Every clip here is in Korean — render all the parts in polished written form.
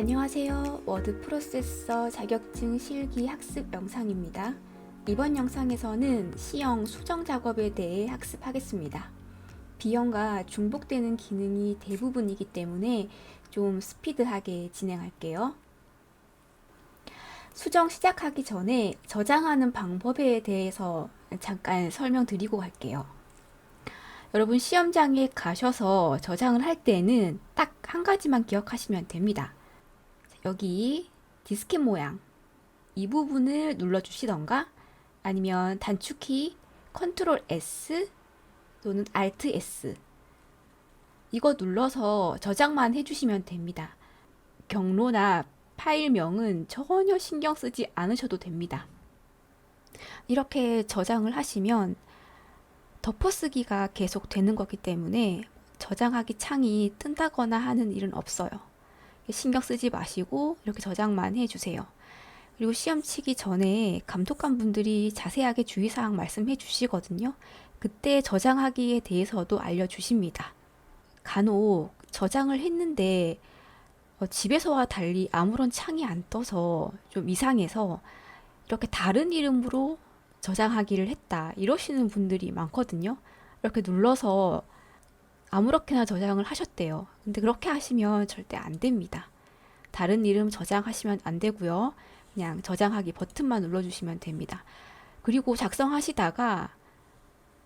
안녕하세요. 워드 프로세서 자격증 실기 학습 영상입니다. 이번 영상에서는 C형 수정 작업에 대해 학습하겠습니다. B형과 중복되는 기능이 대부분이기 때문에 좀 스피드하게 진행할게요. 수정 시작하기 전에 저장하는 방법에 대해서 잠깐 설명드리고 갈게요. 여러분 시험장에 가셔서 저장을 할 때는 딱 한 가지만 기억하시면 됩니다. 여기 디스켓 모양 이 부분을 눌러주시던가 아니면 단축키 컨트롤 S 또는 Alt S 이거 눌러서 저장만 해주시면 됩니다. 경로나 파일명은 전혀 신경 쓰지 않으셔도 됩니다. 이렇게 저장을 하시면 덮어쓰기가 계속 되는 거기 때문에 저장하기 창이 뜬다거나 하는 일은 없어요. 신경 쓰지 마시고 이렇게 저장만 해주세요. 그리고 시험 치기 전에 감독관 분들이 자세하게 주의사항 말씀해 주시거든요. 그때 저장하기에 대해서도 알려주십니다. 간혹 저장을 했는데 집에서와 달리 아무런 창이 안 떠서 좀 이상해서 이렇게 다른 이름으로 저장하기를 했다 이러시는 분들이 많거든요. 이렇게 눌러서 아무렇게나 저장을 하셨대요. 근데 그렇게 하시면 절대 안 됩니다. 다른 이름 저장하시면 안 되고요. 그냥 저장하기 버튼만 눌러주시면 됩니다. 그리고 작성하시다가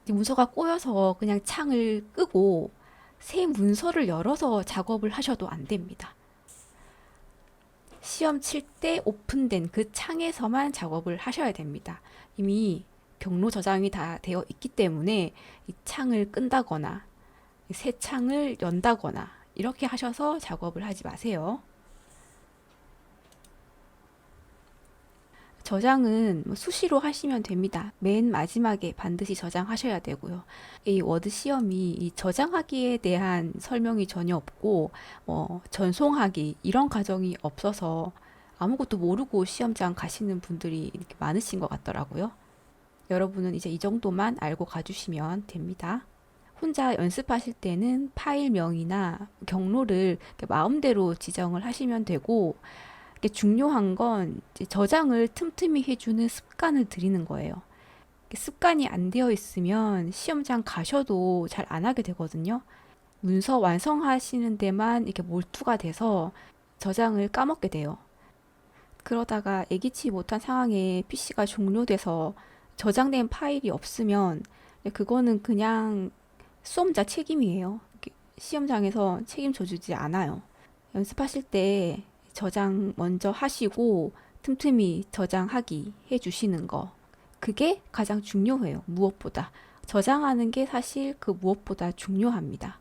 문서가 꼬여서 그냥 창을 끄고 새 문서를 열어서 작업을 하셔도 안 됩니다. 시험 칠 때 오픈된 그 창에서만 작업을 하셔야 됩니다. 이미 경로 저장이 다 되어 있기 때문에 이 창을 끈다거나 새 창을 연다거나 이렇게 하셔서 작업을 하지 마세요. 저장은 수시로 하시면 됩니다. 맨 마지막에 반드시 저장하셔야 되고요. 이 워드 시험이 이 저장하기에 대한 설명이 전혀 없고 전송하기 이런 과정이 없어서 아무것도 모르고 시험장 가시는 분들이 이렇게 많으신 것 같더라고요. 여러분은 이제 이 정도만 알고 가주시면 됩니다. 혼자 연습하실 때는 파일명이나 경로를 마음대로 지정을 하시면 되고 중요한 건 저장을 틈틈이 해주는 습관을 들이는 거예요. 습관이 안 되어 있으면 시험장 가셔도 잘 안 하게 되거든요. 문서 완성하시는 데만 이렇게 몰두가 돼서 저장을 까먹게 돼요. 그러다가 예기치 못한 상황에 PC가 종료돼서 저장된 파일이 없으면 그거는 그냥 수험자 책임이에요. 시험장에서 책임져 주지 않아요. 연습하실 때 저장 먼저 하시고 틈틈이 저장하기 해주시는 거. 그게 가장 중요해요. 무엇보다. 저장하는 게 사실 그 무엇보다 중요합니다.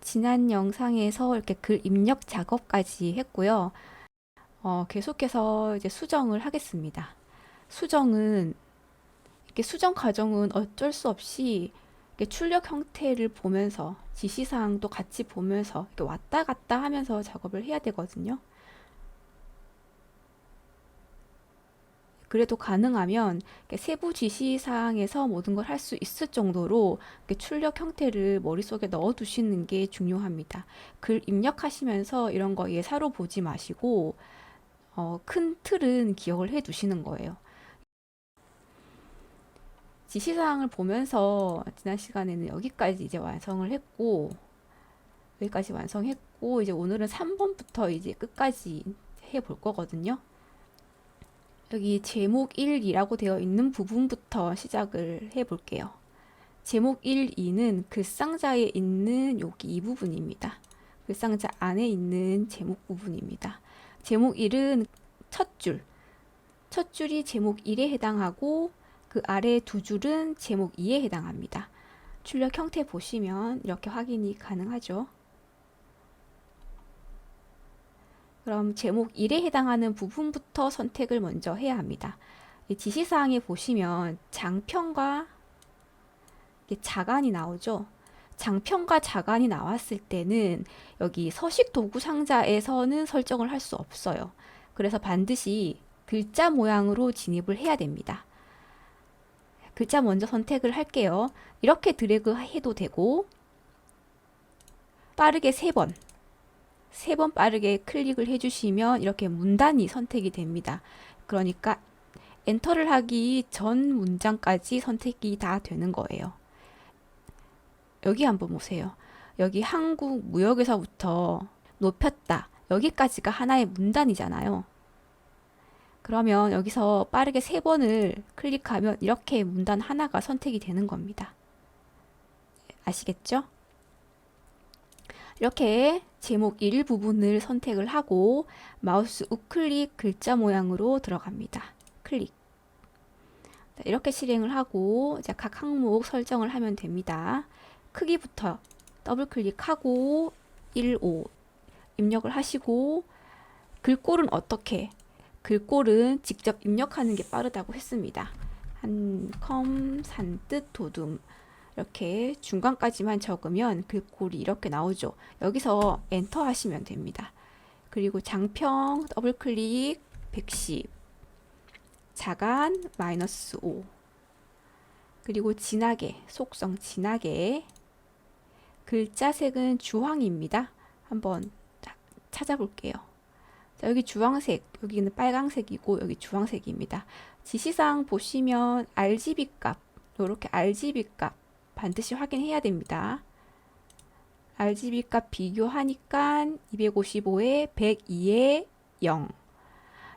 지난 영상에서 이렇게 글 입력 작업까지 했고요. 계속해서 이제 수정을 하겠습니다. 수정은 이렇게 수정 과정은 어쩔 수 없이 이렇게 출력 형태를 보면서 지시사항도 같이 보면서 이렇게 왔다 갔다 하면서 작업을 해야 되거든요. 그래도 가능하면 세부 지시사항에서 모든 걸 할 수 있을 정도로 출력 형태를 머릿속에 넣어 두시는 게 중요합니다. 글 입력하시면서 이런 거 예사로 보지 마시고 큰 틀은 기억을 해 두시는 거예요. 지시사항을 보면서 지난 시간에는 여기까지 이제 완성을 했고 여기까지 완성했고 이제 오늘은 3번부터 이제 끝까지 해 볼 거거든요. 여기 제목 1이라고 되어 있는 부분부터 시작을 해 볼게요. 제목 1, 2는 글상자에 있는 여기 이 부분입니다. 글상자 안에 있는 제목 부분입니다. 제목 1은 첫 줄, 첫 줄이 제목 1에 해당하고 그 아래 두 줄은 제목 2에 해당합니다. 출력 형태 보시면 이렇게 확인이 가능하죠. 그럼 제목 1에 해당하는 부분부터 선택을 먼저 해야 합니다. 지시사항에 보시면 장편과 자간이 나오죠. 장편과 자간이 나왔을 때는 여기 서식 도구 상자에서는 설정을 할 수 없어요. 그래서 반드시 글자 모양으로 진입을 해야 됩니다. 글자 먼저 선택을 할게요. 이렇게 드래그 해도 되고 빠르게 3번 3번 빠르게 클릭을 해주시면 이렇게 문단이 선택이 됩니다. 그러니까 엔터를 하기 전 문장까지 선택이 다 되는 거예요. 여기 한번 보세요. 여기 한국 무역에서부터 높였다. 여기까지가 하나의 문단이잖아요. 그러면 여기서 빠르게 3번을 클릭하면 이렇게 문단 하나가 선택이 되는 겁니다. 아시겠죠? 이렇게 제목 일부분을 선택을 하고 마우스 우클릭 글자 모양으로 들어갑니다. 클릭. 이렇게 실행을 하고 이제 각 항목 설정을 하면 됩니다. 크기부터 더블 클릭하고 15 입력을 하시고 글꼴은 어떻게? 글꼴은 직접 입력하는 게 빠르다고 했습니다. 한컴, 산뜻, 도둠 이렇게 중간까지만 적으면 글꼴이 이렇게 나오죠. 여기서 엔터 하시면 됩니다. 그리고 장평 더블 클릭 110 자간 -5 그리고 진하게 속성 진하게 글자 색은 주황입니다. 한번 찾아볼게요. 자, 여기 주황색, 여기는 빨강색이고 여기 주황색입니다. 지시사항 보시면 RGB 값, 이렇게 RGB 값 반드시 확인해야 됩니다. RGB 값 비교하니까 255에 102에 0.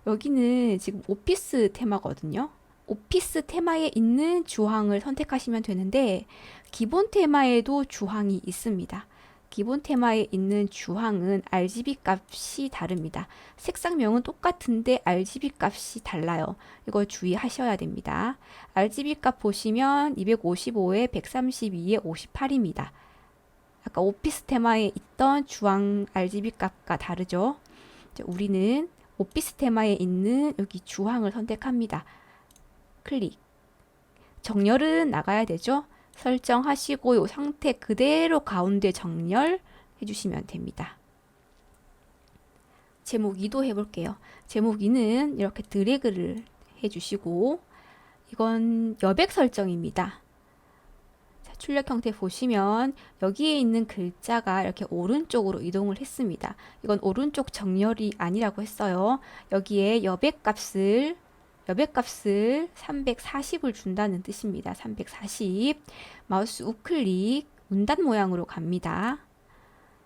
여기는 지금 오피스 테마거든요. 오피스 테마에 있는 주황을 선택하시면 되는데 기본 테마에도 주황이 있습니다. 기본 테마에 있는 주황은 RGB 값이 다릅니다. 색상명은 똑같은데 RGB 값이 달라요. 이거 주의하셔야 됩니다. RGB 값 보시면 255에 132에 58입니다. 아까 오피스 테마에 있던 주황 RGB 값과 다르죠. 우리는 오피스 테마에 있는 여기 주황을 선택합니다. 클릭. 정렬은 나가야 되죠. 설정하시고 이 상태 그대로 가운데 정렬 해주시면 됩니다. 제목 2도 해볼게요. 제목 2는 이렇게 드래그를 해주시고 이건 여백 설정입니다. 자, 출력 형태 보시면 여기에 있는 글자가 이렇게 오른쪽으로 이동을 했습니다. 이건 오른쪽 정렬이 아니라고 했어요. 여기에 여백값을 340을 준다는 뜻입니다. 340 마우스 우클릭 문단 모양으로 갑니다.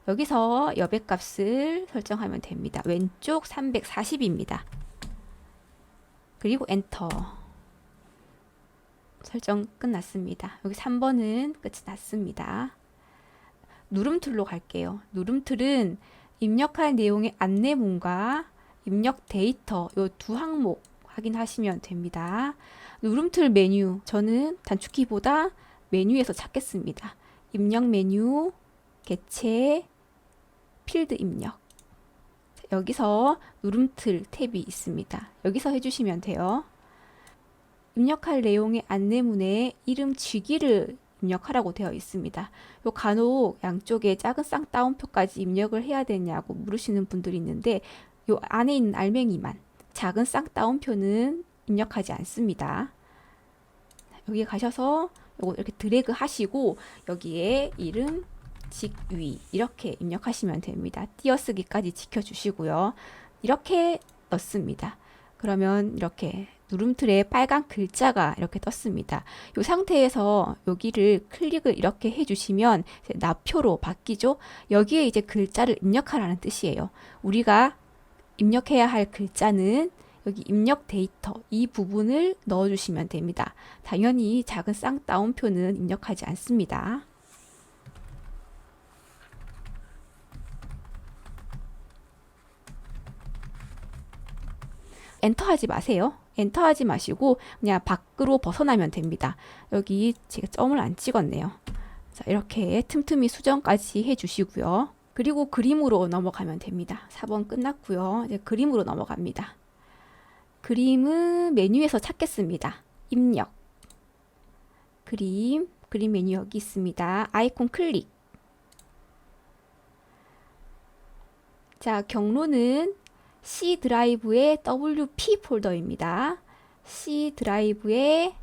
여기서 여백값을 설정하면 됩니다. 왼쪽 340입니다. 그리고 엔터. 설정 끝났습니다. 여기 3번은 끝이 났습니다. 누름툴로 갈게요. 누름툴은 입력할 내용의 안내문과 입력 데이터 이 두 항목 확인하시면 됩니다. 누름툴 메뉴, 저는 단축키보다 메뉴에서 찾겠습니다. 입력 메뉴, 개체, 필드 입력. 여기서 누름툴 탭이 있습니다. 여기서 해주시면 돼요. 입력할 내용의 안내문에 이름 쥐기를 입력하라고 되어 있습니다. 요 간혹 양쪽에 작은 쌍따옴표까지 입력을 해야 되냐고 물으시는 분들이 있는데 요 안에 있는 알맹이만 작은 쌍따옴표는 입력하지 않습니다. 여기 가셔서 요거 이렇게 드래그 하시고 여기에 이름, 직위 이렇게 입력하시면 됩니다. 띄어쓰기까지 지켜주시고요. 이렇게 넣습니다. 그러면 이렇게 누름툴에 빨간 글자가 이렇게 떴습니다. 이 상태에서 여기를 클릭을 이렇게 해주시면 이제 나표로 바뀌죠. 여기에 이제 글자를 입력하라는 뜻이에요. 우리가 입력해야 할 글자는 여기 입력 데이터 이 부분을 넣어주시면 됩니다. 당연히 작은 쌍따옴표는 입력하지 않습니다. 엔터 하지 마세요. 엔터 하지 마시고 그냥 밖으로 벗어나면 됩니다. 여기 제가 점을 안 찍었네요. 자, 이렇게 틈틈이 수정까지 해주시고요. 그리고 그림으로 넘어가면 됩니다. 4번 끝났고요. 이제 그림으로 넘어갑니다. 그림은 메뉴에서 찾겠습니다. 입력. 그림 메뉴 여기 있습니다. 아이콘 클릭. 자, 경로는 C 드라이브의 WP 폴더입니다. C 드라이브의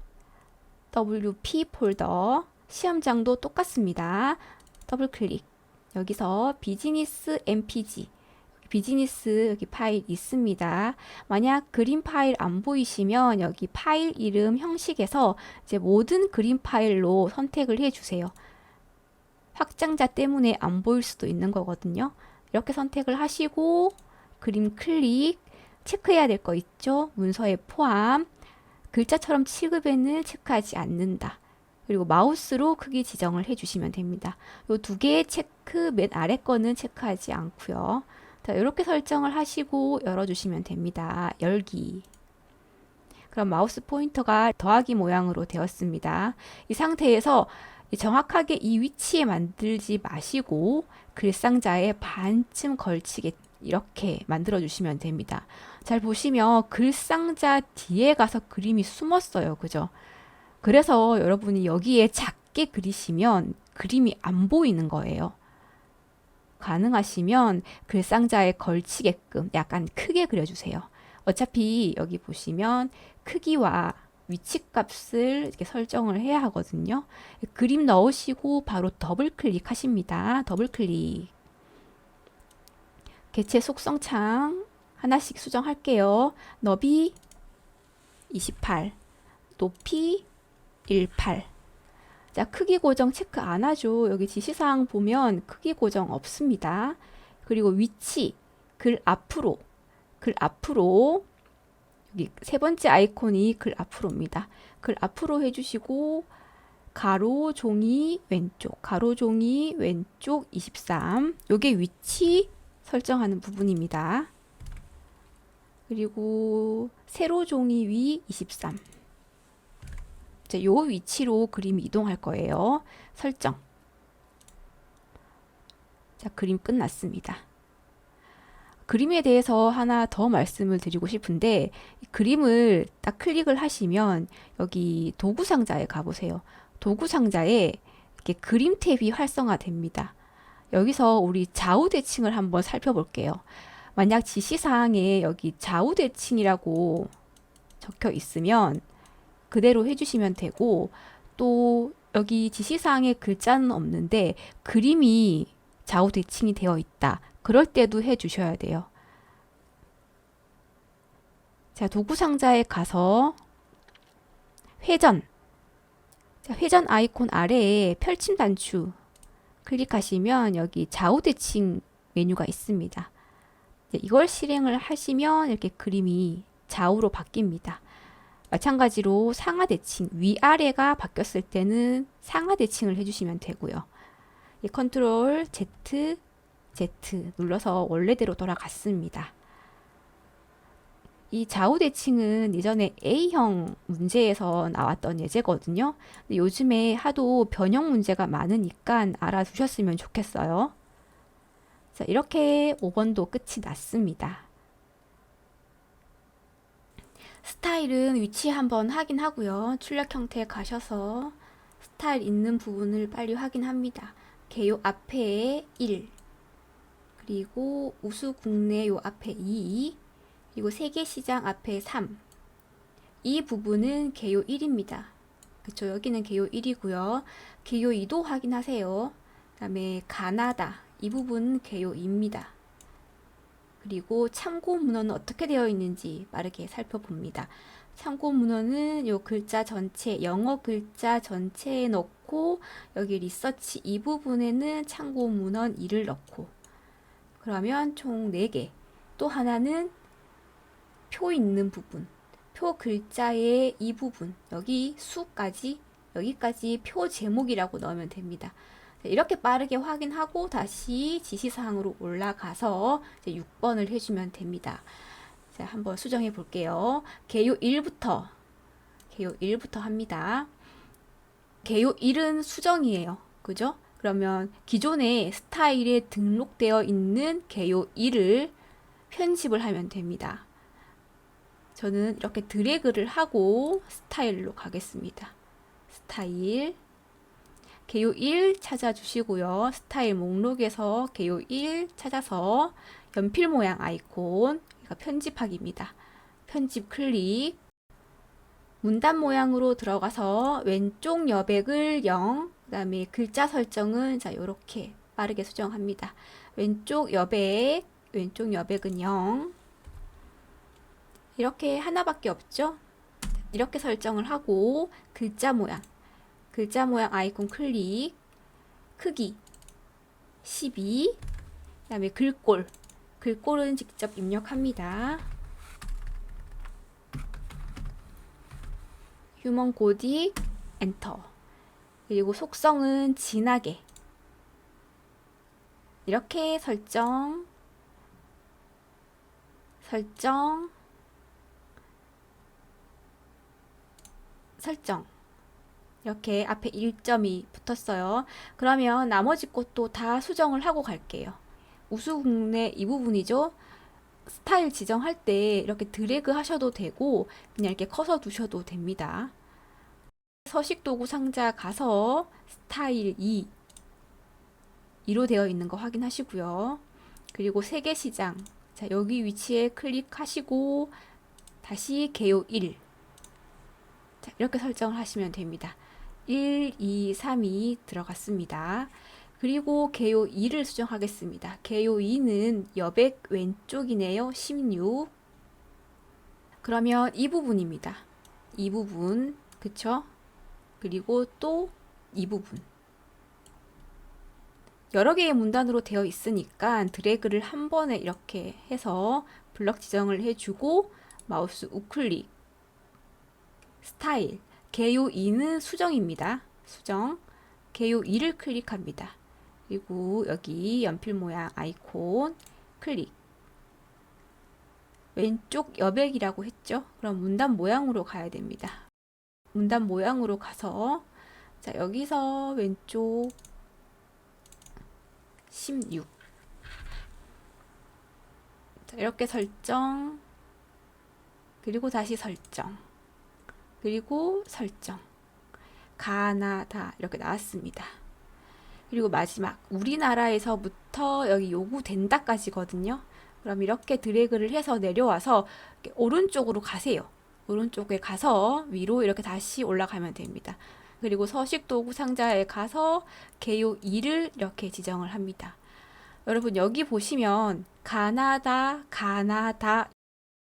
WP 폴더. 시험장도 똑같습니다. 더블 클릭. 여기서 비즈니스 MPG 비즈니스 여기 파일 있습니다. 만약 그림 파일 안 보이시면 여기 파일 이름 형식에서 이제 모든 그림 파일로 선택을 해 주세요. 확장자 때문에 안 보일 수도 있는 거거든요. 이렇게 선택을 하시고 그림 클릭, 체크해야 될 거 있죠? 문서에 포함, 글자처럼 취급에는 체크하지 않는다. 그리고 마우스로 크기 지정을 해주시면 됩니다. 이 두 개의 체크, 맨 아래 거는 체크하지 않고요. 자, 이렇게 설정을 하시고 열어주시면 됩니다. 열기. 그럼 마우스 포인터가 더하기 모양으로 되었습니다. 이 상태에서 정확하게 이 위치에 만들지 마시고 글상자에 반쯤 걸치게 이렇게 만들어 주시면 됩니다. 잘 보시면 글상자 뒤에 가서 그림이 숨었어요. 그죠? 그래서 여러분이 여기에 작게 그리시면 그림이 안 보이는 거예요. 가능하시면 글상자에 걸치게끔 약간 크게 그려주세요. 어차피 여기 보시면 크기와 위치 값을 이렇게 설정을 해야 하거든요. 그림 넣으시고 바로 더블 클릭하십니다. 더블 클릭. 개체 속성 창 하나씩 수정할게요. 너비 28, 높이 18. 자, 크기 고정 체크 안 하죠. 여기 지시사항 보면 크기 고정 없습니다. 그리고 위치, 글 앞으로, 여기 세 번째 아이콘이 글 앞으로입니다. 글 앞으로 해주시고, 가로 종이 왼쪽, 가로 종이 왼쪽 23. 요게 위치 설정하는 부분입니다. 그리고 세로 종이 위 23. 자, 요 위치로 그림이 이동할 거예요. 설정. 자, 그림 끝났습니다. 그림에 대해서 하나 더 말씀을 드리고 싶은데, 그림을 딱 클릭을 하시면 여기 도구 상자에 가보세요. 도구 상자에 이렇게 그림 탭이 활성화됩니다. 여기서 우리 좌우 대칭을 한번 살펴볼게요. 만약 지시사항에 여기 좌우 대칭이라고 적혀 있으면 그대로 해주시면 되고, 또 여기 지시사항에 글자는 없는데 그림이 좌우 대칭이 되어 있다. 그럴 때도 해주셔야 돼요. 자, 도구 상자에 가서 회전. 자, 회전 아이콘 아래에 펼침 단추 클릭하시면 여기 좌우 대칭 메뉴가 있습니다. 이걸 실행을 하시면 이렇게 그림이 좌우로 바뀝니다. 마찬가지로 상하 대칭, 위아래가 바뀌었을 때는 상하 대칭을 해주시면 되고요. 컨트롤 Z, Z 눌러서 원래대로 돌아갔습니다. 이 좌우 대칭은 예전에 A형 문제에서 나왔던 예제거든요. 근데 요즘에 하도 변형 문제가 많으니까 알아두셨으면 좋겠어요. 자, 이렇게 5번도 끝이 났습니다. 스타일은 위치 한번 확인하고요. 출력 형태에 가셔서 스타일 있는 부분을 빨리 확인합니다. 개요 앞에 1, 그리고 우수 국내 요 앞에 2, 그리고 세계시장 앞에 3. 이 부분은 개요 1입니다. 그쵸? 여기는 개요 1이고요. 개요 2도 확인하세요. 그 다음에 가나다. 이 부분은 개요 2입니다. 그리고 참고 문헌은 어떻게 되어 있는지 빠르게 살펴봅니다. 참고 문헌은 요 글자 전체, 영어 글자 전체에 넣고 여기 리서치 이 부분에는 참고 문헌 2를 넣고, 그러면 총 4개. 또 하나는 표 있는 부분, 표 글자의 이 부분, 여기 수까지, 여기까지 표 제목이라고 넣으면 됩니다. 이렇게 빠르게 확인하고 다시 지시사항으로 올라가서 이제 6번을 해주면 됩니다. 자, 한번 수정해 볼게요. 개요 1부터 합니다. 개요 1은 수정이에요. 그죠? 그러면 기존에 스타일에 등록되어 있는 개요 1을 편집을 하면 됩니다. 저는 이렇게 드래그를 하고 스타일로 가겠습니다. 스타일. 개요 1 찾아주시고요. 스타일 목록에서 개요 1 찾아서 연필 모양 아이콘, 편집하기입니다. 편집 클릭. 문단 모양으로 들어가서 왼쪽 여백을 0, 그 다음에 글자 설정은 자, 요렇게 빠르게 수정합니다. 왼쪽 여백 왼쪽 여백은 0. 이렇게 하나밖에 없죠? 이렇게 설정을 하고 글자 모양 아이콘 클릭, 크기 12, 그 다음에 글꼴은 직접 입력합니다. 휴먼 고딕 엔터. 그리고 속성은 진하게 이렇게 설정 이렇게 앞에 1점이 붙었어요. 그러면 나머지 것도 다 수정을 하고 갈게요. 우수국내 이 부분이죠. 스타일 지정할 때 이렇게 드래그 하셔도 되고 그냥 이렇게 커서 두셔도 됩니다. 서식 도구 상자 가서 스타일 2로 되어 있는 거 확인하시고요. 그리고 세계시장, 자, 여기 위치에 클릭하시고 다시 개요 1. 자, 이렇게 설정을 하시면 됩니다. 1, 2, 3이 들어갔습니다. 그리고 개요 2를 수정하겠습니다. 개요 2는 여백 왼쪽이네요. 16. 그러면 이 부분입니다. 이 부분, 그쵸? 그리고 또 이 부분. 여러 개의 문단으로 되어 있으니까 드래그를 한 번에 이렇게 해서 블럭 지정을 해주고 마우스 우클릭, 스타일, 개요 2는 수정입니다. 수정, 개요 2를 클릭합니다. 그리고 여기 연필 모양 아이콘 클릭. 왼쪽 여백이라고 했죠? 그럼 문단 모양으로 가야 됩니다. 문단 모양으로 가서 자, 여기서 왼쪽 16. 자, 이렇게 설정. 그리고 다시 설정. 그리고 설정. 가나다 이렇게 나왔습니다. 그리고 마지막 우리나라에서부터 여기 요구된다까지거든요. 그럼 이렇게 드래그를 해서 내려와서 이렇게 오른쪽으로 가세요. 오른쪽에 가서 위로 이렇게 다시 올라가면 됩니다. 그리고 서식 도구 상자에 가서 개요 2를 이렇게 지정을 합니다. 여러분 여기 보시면 가나다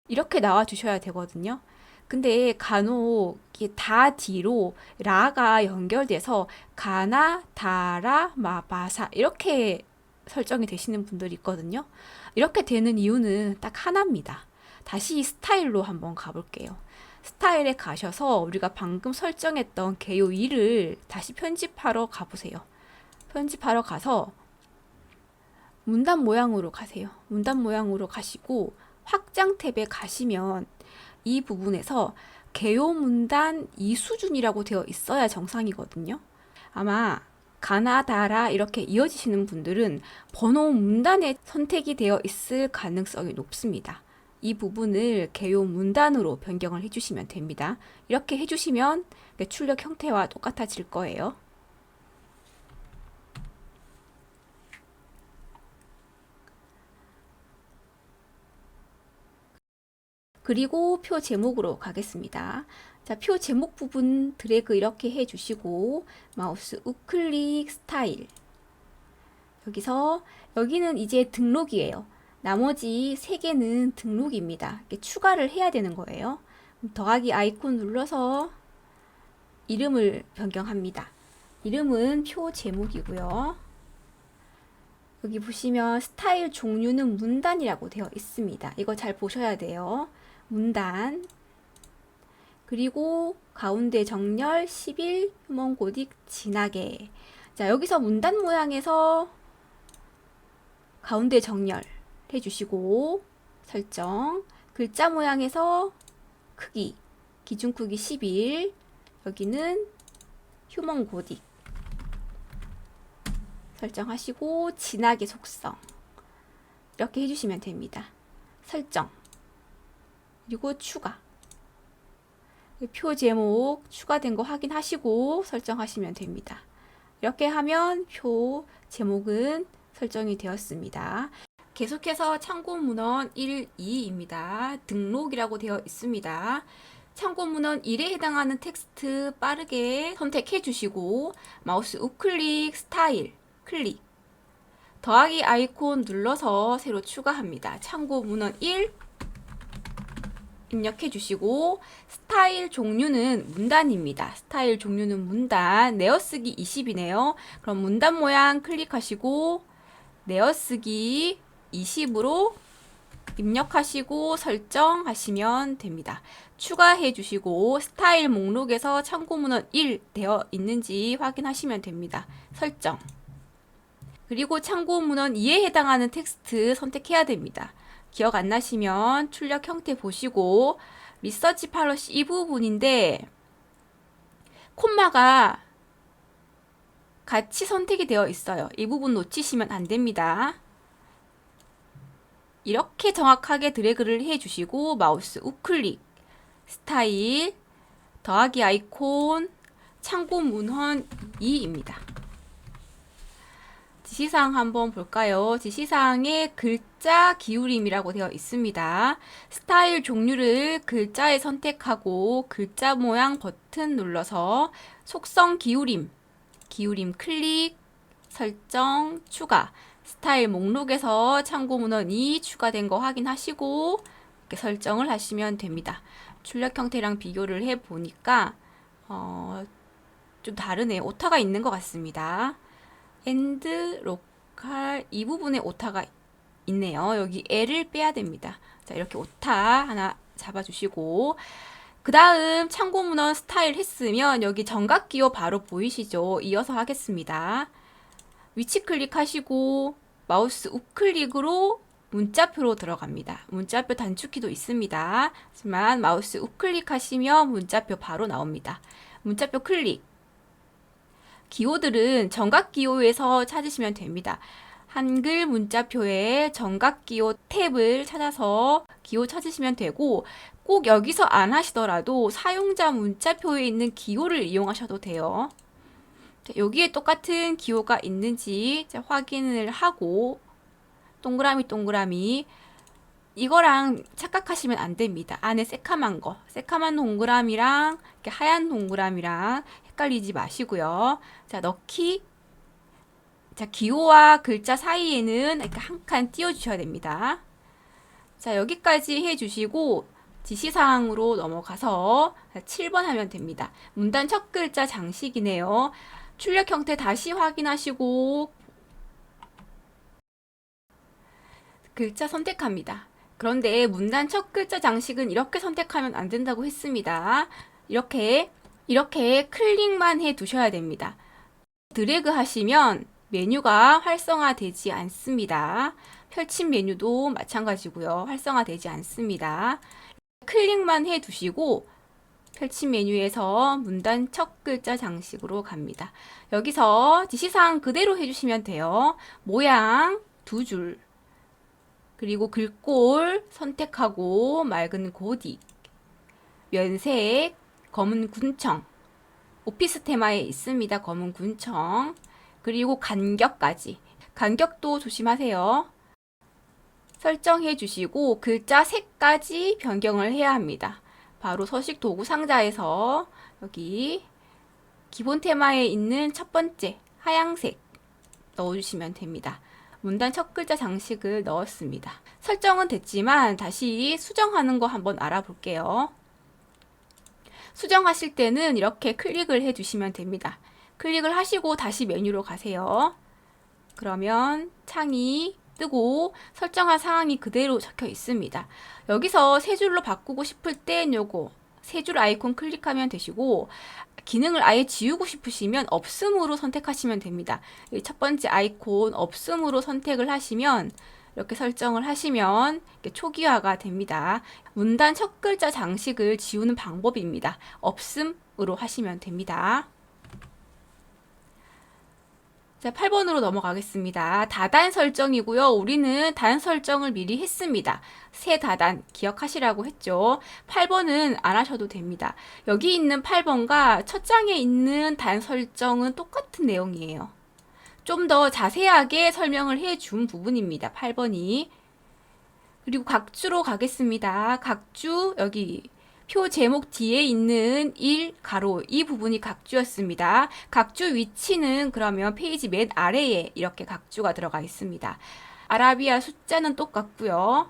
이렇게 나와 주셔야 되거든요. 근데 간혹 다 뒤로 라가 연결돼서 가나, 다라, 마바사 이렇게 설정이 되시는 분들이 있거든요. 이렇게 되는 이유는 딱 하나입니다. 다시 스타일로 한번 가볼게요. 스타일에 가셔서 우리가 방금 설정했던 개요 2를 다시 편집하러 가보세요. 편집하러 가서 문단 모양으로 가세요. 문단 모양으로 가시고 확장 탭에 가시면 이 부분에서 개요 문단 2수준이라고 되어 있어야 정상이거든요. 아마 가나다라 이렇게 이어지시는 분들은 번호 문단에 선택이 되어 있을 가능성이 높습니다. 이 부분을 개요 문단으로 변경을 해주시면 됩니다. 이렇게 해주시면 출력 형태와 똑같아질 거예요. 그리고 표 제목으로 가겠습니다. 자, 표 제목 부분 드래그 이렇게 해주시고 마우스 우클릭 스타일. 여기는 이제 등록이에요. 나머지 3개는 등록입니다. 이렇게 추가를 해야 되는 거예요. 더하기 아이콘 눌러서 이름을 변경합니다. 이름은 표 제목이고요. 여기 보시면 스타일 종류는 문단이라고 되어 있습니다. 이거 잘 보셔야 돼요. 문단. 그리고 가운데 정렬 11 휴먼 고딕 진하게. 자, 여기서 문단 모양에서 가운데 정렬 해주시고 설정. 글자 모양에서 크기 기준 크기 11. 여기는 휴먼 고딕 설정하시고 진하게 속성 이렇게 해주시면 됩니다. 설정 그리고 추가 표 제목 추가된 거 확인하시고 설정하시면 됩니다. 이렇게 하면 표 제목은 설정이 되었습니다. 계속해서 참고 문헌 1, 2입니다. 등록이라고 되어 있습니다. 참고 문헌 1에 해당하는 텍스트 빠르게 선택해 주시고 마우스 우클릭 스타일 클릭 더하기 아이콘 눌러서 새로 추가합니다. 참고 문헌 1 입력해 주시고 스타일 종류는 문단입니다. 스타일 종류는 문단, 내어쓰기 20이네요. 그럼 문단 모양 클릭하시고 내어쓰기 20으로 입력하시고 설정하시면 됩니다. 추가해 주시고 스타일 목록에서 참고 문헌 1 되어 있는지 확인하시면 됩니다. 설정. 그리고 참고 문헌 2에 해당하는 텍스트 선택해야 됩니다. 기억 안 나시면 출력 형태 보시고 리서치 팔러시 이 부분인데 콤마가 같이 선택이 되어 있어요. 이 부분 놓치시면 안 됩니다. 이렇게 정확하게 드래그를 해주시고 마우스 우클릭, 스타일, 더하기 아이콘, 참고 문헌 2입니다. 지시사항 한번 볼까요? 지시사항에 글자 기울임이라고 되어 있습니다. 스타일 종류를 글자에 선택하고 글자 모양 버튼 눌러서 속성 기울임, 기울임 클릭, 설정, 추가, 스타일 목록에서 참고 문헌이 추가된 거 확인하시고 이렇게 설정을 하시면 됩니다. 출력 형태랑 비교를 해보니까 좀 다르네요. 오타가 있는 것 같습니다. 엔드 로컬 이 부분에 오타가 있네요. 여기 L을 빼야 됩니다. 자, 이렇게 오타 하나 잡아주시고 그 다음 참고 문헌 스타일 했으면 여기 정각 기호 바로 보이시죠? 이어서 하겠습니다. 위치 클릭하시고 마우스 우클릭으로 문자표로 들어갑니다. 문자표 단축키도 있습니다. 하지만 마우스 우클릭하시면 문자표 바로 나옵니다. 문자표 클릭. 기호들은 정각 기호에서 찾으시면 됩니다. 한글 문자표에 정각 기호 탭을 찾아서 기호 찾으시면 되고 꼭 여기서 안 하시더라도 사용자 문자표에 있는 기호를 이용하셔도 돼요. 자, 여기에 똑같은 기호가 있는지 확인을 하고 동그라미 동그라미 이거랑 착각하시면 안 됩니다. 안에 새카만 거, 새카만 동그라미랑 이렇게 하얀 동그라미랑 헷갈리지 마시고요. 자, 넣기. 자, 기호와 글자 사이에는 이렇게 한 칸 띄워주셔야 됩니다. 자, 여기까지 해주시고 지시사항으로 넘어가서 7번 하면 됩니다. 문단 첫 글자 장식이네요. 출력 형태 다시 확인하시고 글자 선택합니다. 그런데 문단 첫 글자 장식은 이렇게 선택하면 안 된다고 했습니다. 이렇게 클릭만 해 두셔야 됩니다. 드래그 하시면 메뉴가 활성화되지 않습니다. 펼침 메뉴도 마찬가지고요. 활성화되지 않습니다. 클릭만 해 두시고 펼침 메뉴에서 문단 첫 글자 장식으로 갑니다. 여기서 지시사항 그대로 해주시면 돼요. 모양 두 줄, 그리고 글꼴 선택하고 맑은 고딕, 면색, 검은 군청, 오피스 테마에 있습니다. 검은 군청, 그리고 간격까지. 간격도 조심하세요. 설정해 주시고 글자 색까지 변경을 해야 합니다. 바로 서식 도구 상자에서 여기 기본 테마에 있는 첫 번째 하양색 넣어주시면 됩니다. 문단 첫 글자 장식을 넣었습니다. 설정은 됐지만 다시 수정하는 거 한번 알아볼게요. 수정하실 때는 이렇게 클릭을 해주시면 됩니다. 클릭을 하시고 다시 메뉴로 가세요. 그러면 창이 뜨고 설정한 사항이 그대로 적혀 있습니다. 여기서 세 줄로 바꾸고 싶을 땐 요거 세 줄 아이콘 클릭하면 되시고 기능을 아예 지우고 싶으시면 없음으로 선택하시면 됩니다. 첫 번째 아이콘 없음으로 선택을 하시면 이렇게 설정을 하시면 이렇게 초기화가 됩니다. 문단 첫 글자 장식을 지우는 방법입니다. 없음으로 하시면 됩니다. 자, 8번으로 넘어가겠습니다. 다단 설정이고요. 우리는 단 설정을 미리 했습니다. 새 다단 기억하시라고 했죠. 8번은 안 하셔도 됩니다. 여기 있는 8번과 첫 장에 있는 단 설정은 똑같은 내용이에요. 좀 더 자세하게 설명을 해준 부분입니다. 8번이. 그리고 각주로 가겠습니다. 각주 여기 표 제목 뒤에 있는 1 가로 이 부분이 각주였습니다. 각주 위치는 그러면 페이지 맨 아래에 이렇게 각주가 들어가 있습니다. 아라비아 숫자는 똑같고요.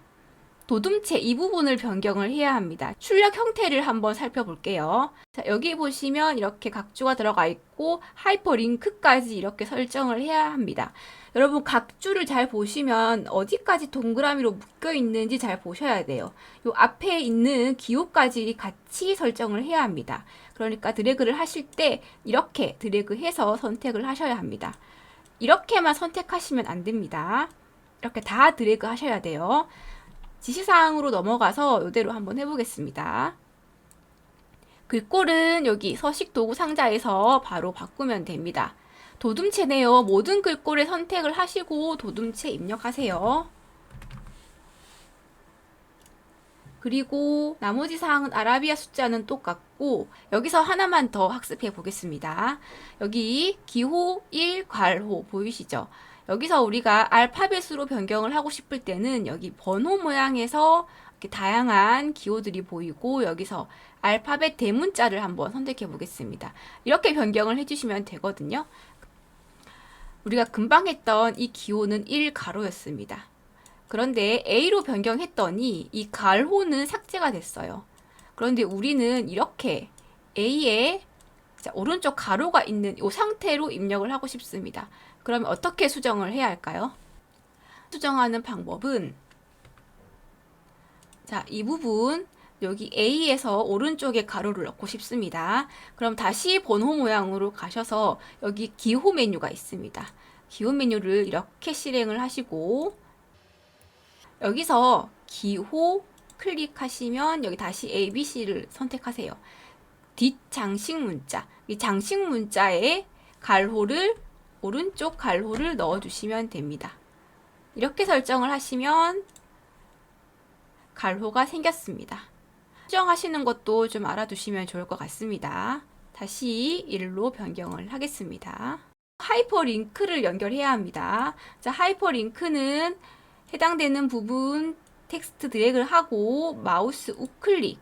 도둠체 이 부분을 변경을 해야 합니다. 출력 형태를 한번 살펴볼게요. 자, 여기 보시면 이렇게 각주가 들어가 있고 하이퍼링크까지 이렇게 설정을 해야 합니다. 여러분 각주를 잘 보시면 어디까지 동그라미로 묶여 있는지 잘 보셔야 돼요. 요 앞에 있는 기호까지 같이 설정을 해야 합니다. 그러니까 드래그를 하실 때 이렇게 드래그해서 선택을 하셔야 합니다. 이렇게만 선택하시면 안 됩니다. 이렇게 다 드래그 하셔야 돼요. 지시사항으로 넘어가서 이대로 한번 해보겠습니다. 글꼴은 여기 서식 도구 상자에서 바로 바꾸면 됩니다. 도둠체네요. 모든 글꼴에 선택을 하시고 도둠체 입력하세요. 그리고 나머지 사항은 아라비아 숫자는 똑같고 여기서 하나만 더 학습해 보겠습니다. 여기 기호 1 괄호 보이시죠? 여기서 우리가 알파벳으로 변경을 하고 싶을 때는 여기 번호 모양에서 이렇게 다양한 기호들이 보이고 여기서 알파벳 대문자를 한번 선택해 보겠습니다. 이렇게 변경을 해주시면 되거든요. 우리가 금방 했던 이 기호는 1 가로였습니다. 그런데 A로 변경했더니 이 괄호는 삭제가 됐어요. 그런데 우리는 이렇게 A에 오른쪽 가로가 있는 이 상태로 입력을 하고 싶습니다. 그러면 어떻게 수정을 해야 할까요? 수정하는 방법은 자, 이 부분 여기 A에서 오른쪽에 가로를 넣고 싶습니다. 그럼 다시 번호 모양으로 가셔서 여기 기호 메뉴가 있습니다. 기호 메뉴를 이렇게 실행을 하시고 여기서 기호 클릭하시면 여기 다시 ABC를 선택하세요. 뒷장식 문자, 이 장식 문자에 괄호를 오른쪽 괄호를 넣어주시면 됩니다. 이렇게 설정을 하시면 괄호가 생겼습니다. 수정하시는 것도 좀 알아두시면 좋을 것 같습니다. 다시 1로 변경을 하겠습니다. 하이퍼링크를 연결해야 합니다. 자, 하이퍼링크는 해당되는 부분 텍스트 드래그를 하고 마우스 우클릭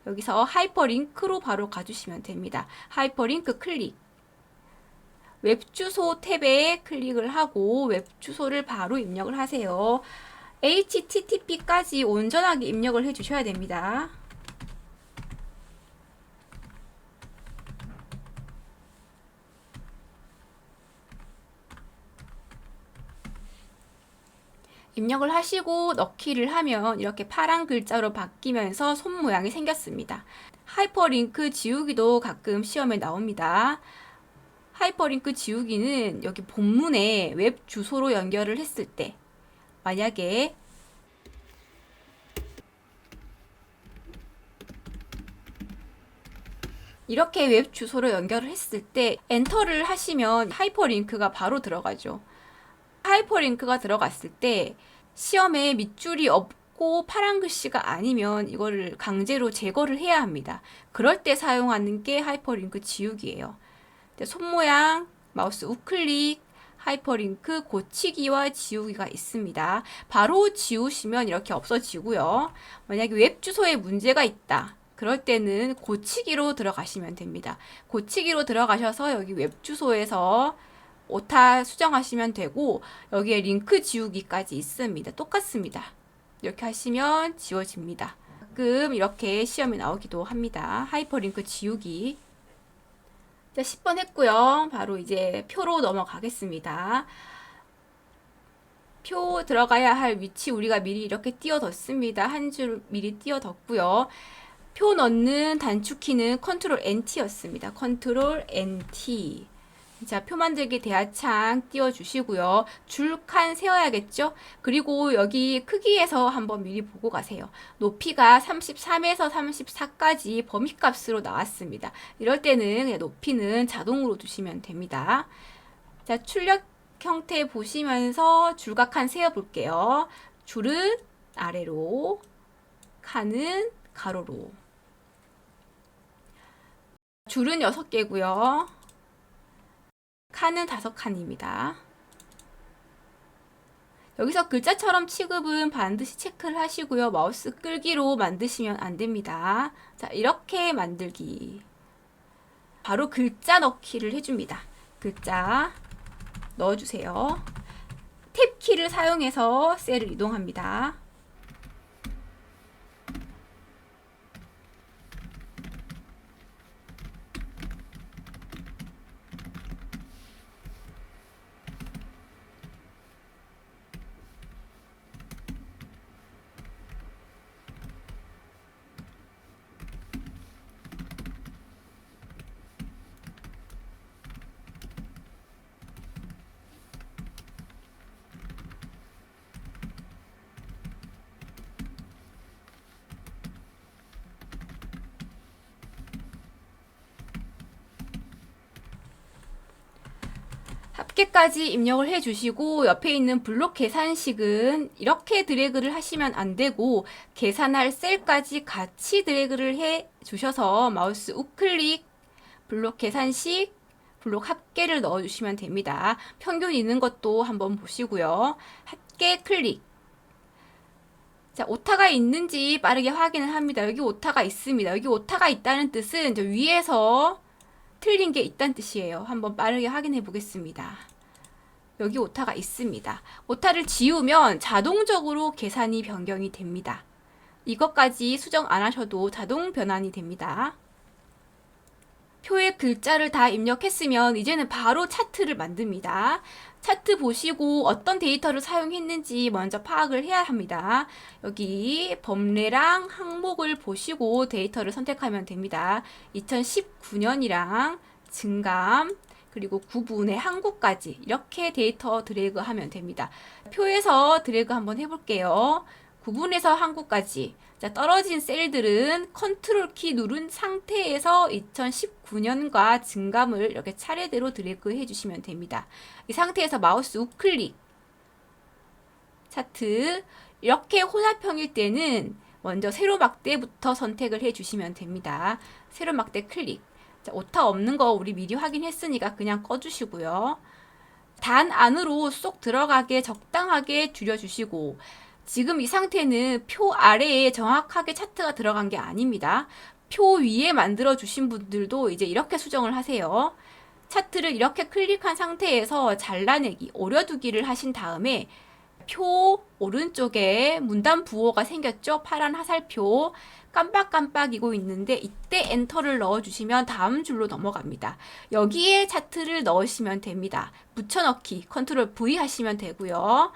여기서 하이퍼링크로 바로 가주시면 됩니다. 하이퍼링크 클릭 웹주소 탭에 클릭을 하고 웹주소를 바로 입력을 하세요. HTTP까지 온전하게 입력을 해주셔야 됩니다. 입력을 하시고 넣기를 하면 이렇게 파란 글자로 바뀌면서 손 모양이 생겼습니다. 하이퍼링크 지우기도 가끔 시험에 나옵니다. 하이퍼링크 지우기는 여기 본문에 웹 주소로 연결을 했을 때 만약에 이렇게 웹 주소로 연결을 했을 때 엔터를 하시면 하이퍼링크가 바로 들어가죠. 하이퍼링크가 들어갔을 때 시험에 밑줄이 없고 파란 글씨가 아니면 이거를 강제로 제거를 해야 합니다. 그럴 때 사용하는 게 하이퍼링크 지우기예요. 손 모양, 마우스 우클릭, 하이퍼링크 고치기와 지우기가 있습니다. 바로 지우시면 이렇게 없어지고요. 만약에 웹 주소에 문제가 있다. 그럴 때는 고치기로 들어가시면 됩니다. 고치기로 들어가셔서 여기 웹 주소에서 오타 수정하시면 되고 여기에 링크 지우기까지 있습니다. 똑같습니다. 이렇게 하시면 지워집니다. 가끔 이렇게 시험에 나오기도 합니다. 하이퍼링크 지우기. 자, 10번 했고요. 바로 이제 표로 넘어가겠습니다. 표 들어가야 할 위치 우리가 미리 이렇게 띄워뒀습니다. 한 줄 미리 띄워뒀고요. 표 넣는 단축키는 컨트롤 NT였습니다. 컨트롤 NT. 자, 표 만들기 대하창 띄워주시고요. 줄칸 세워야겠죠? 그리고 여기 크기에서 한번 미리 보고 가세요. 높이가 33에서 34까지 범위값으로 나왔습니다. 이럴 때는 그냥 높이는 자동으로 두시면 됩니다. 자, 출력 형태 보시면서 줄과 칸 세워볼게요. 줄은 아래로, 칸은 가로로. 줄은 6개고요. 칸은 5칸입니다. 여기서 글자처럼 취급은 반드시 체크를 하시고요. 마우스 끌기로 만드시면 안 됩니다. 자, 이렇게 만들기. 바로 글자 넣기를 해줍니다. 글자 넣어주세요. 탭키를 사용해서 셀을 이동합니다. 합계까지 입력을 해주시고 옆에 있는 블록 계산식은 이렇게 드래그를 하시면 안 되고 계산할 셀까지 같이 드래그를 해 주셔서 마우스 우클릭, 블록 계산식, 블록 합계를 넣어 주시면 됩니다. 평균 있는 것도 한번 보시고요. 합계 클릭. 자, 오타가 있는지 빠르게 확인을 합니다. 여기 오타가 있습니다. 여기 오타가 있다는 뜻은 저 위에서 틀린 게 있다는 뜻이에요. 한번 빠르게 확인해 보겠습니다. 여기 오타가 있습니다. 오타를 지우면 자동적으로 계산이 변경이 됩니다. 이것까지 수정 안 하셔도 자동 변환이 됩니다. 표에 글자를 다 입력했으면 이제는 바로 차트를 만듭니다. 차트 보시고 어떤 데이터를 사용했는지 먼저 파악을 해야 합니다. 여기 범례랑 항목을 보시고 데이터를 선택하면 됩니다. 2019년이랑 증감 그리고 구분의 항구까지 이렇게 데이터 드래그 하면 됩니다. 표에서 드래그 한번 해볼게요. 구분에서 항구까지. 자, 떨어진 셀들은 컨트롤 키 누른 상태에서 2019년과 증감을 이렇게 차례대로 드래그 해주시면 됩니다. 이 상태에서 마우스 우클릭, 차트, 이렇게 혼합형일 때는 먼저 세로 막대부터 선택을 해주시면 됩니다. 세로 막대 클릭. 자, 오타 없는 거 우리 미리 확인했으니까 그냥 꺼주시고요. 단 안으로 쏙 들어가게 적당하게 줄여주시고 지금 이 상태는 표 아래에 정확하게 차트가 들어간 게 아닙니다. 표 위에 만들어 주신 분들도 이제 이렇게 수정을 하세요. 차트를 이렇게 클릭한 상태에서 잘라내기, 오려두기를 하신 다음에 표 오른쪽에 문단 부호가 생겼죠? 파란 화살표 깜빡깜빡이고 있는데 이때 엔터를 넣어주시면 다음 줄로 넘어갑니다. 여기에 차트를 넣으시면 됩니다. 붙여넣기 컨트롤 V 하시면 되고요.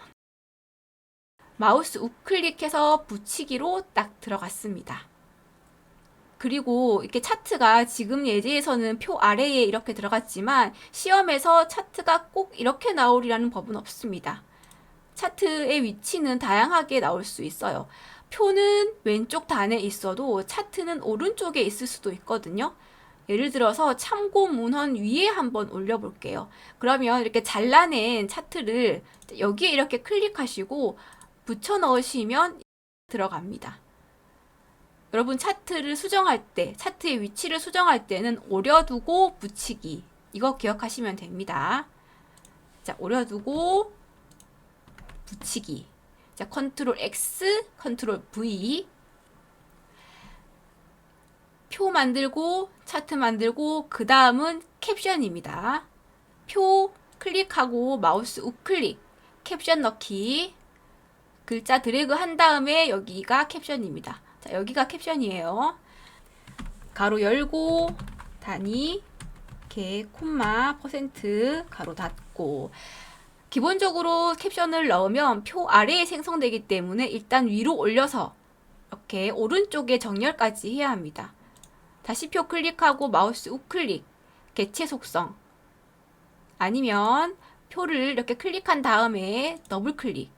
마우스 우클릭해서 붙이기로 딱 들어갔습니다. 그리고 이렇게 차트가 지금 예제에서는 표 아래에 이렇게 들어갔지만 시험에서 차트가 꼭 이렇게 나오리라는 법은 없습니다. 차트의 위치는 다양하게 나올 수 있어요. 표는 왼쪽 단에 있어도 차트는 오른쪽에 있을 수도 있거든요. 예를 들어서 참고 문헌 위에 한번 올려볼게요. 그러면 이렇게 잘라낸 차트를 여기에 이렇게 클릭하시고 붙여 넣으시면 들어갑니다. 여러분 차트를 수정할 때, 차트의 위치를 수정할 때는 오려두고 붙이기. 이거 기억하시면 됩니다. 자, 오려두고 붙이기. 자, 컨트롤 X, 컨트롤 V. 표 만들고, 차트 만들고, 그 다음은 캡션입니다. 표 클릭하고 마우스 우클릭, 캡션 넣기. 글자 드래그 한 다음에 여기가 캡션입니다. 자, 여기가 캡션이에요. 가로 열고, 단위, 개, 콤마, 퍼센트, 가로 닫고. 기본적으로 캡션을 넣으면 표 아래에 생성되기 때문에 일단 위로 올려서 이렇게 오른쪽에 정렬까지 해야 합니다. 다시 표 클릭하고 마우스 우클릭, 개체 속성. 아니면 표를 이렇게 클릭한 다음에 더블 클릭.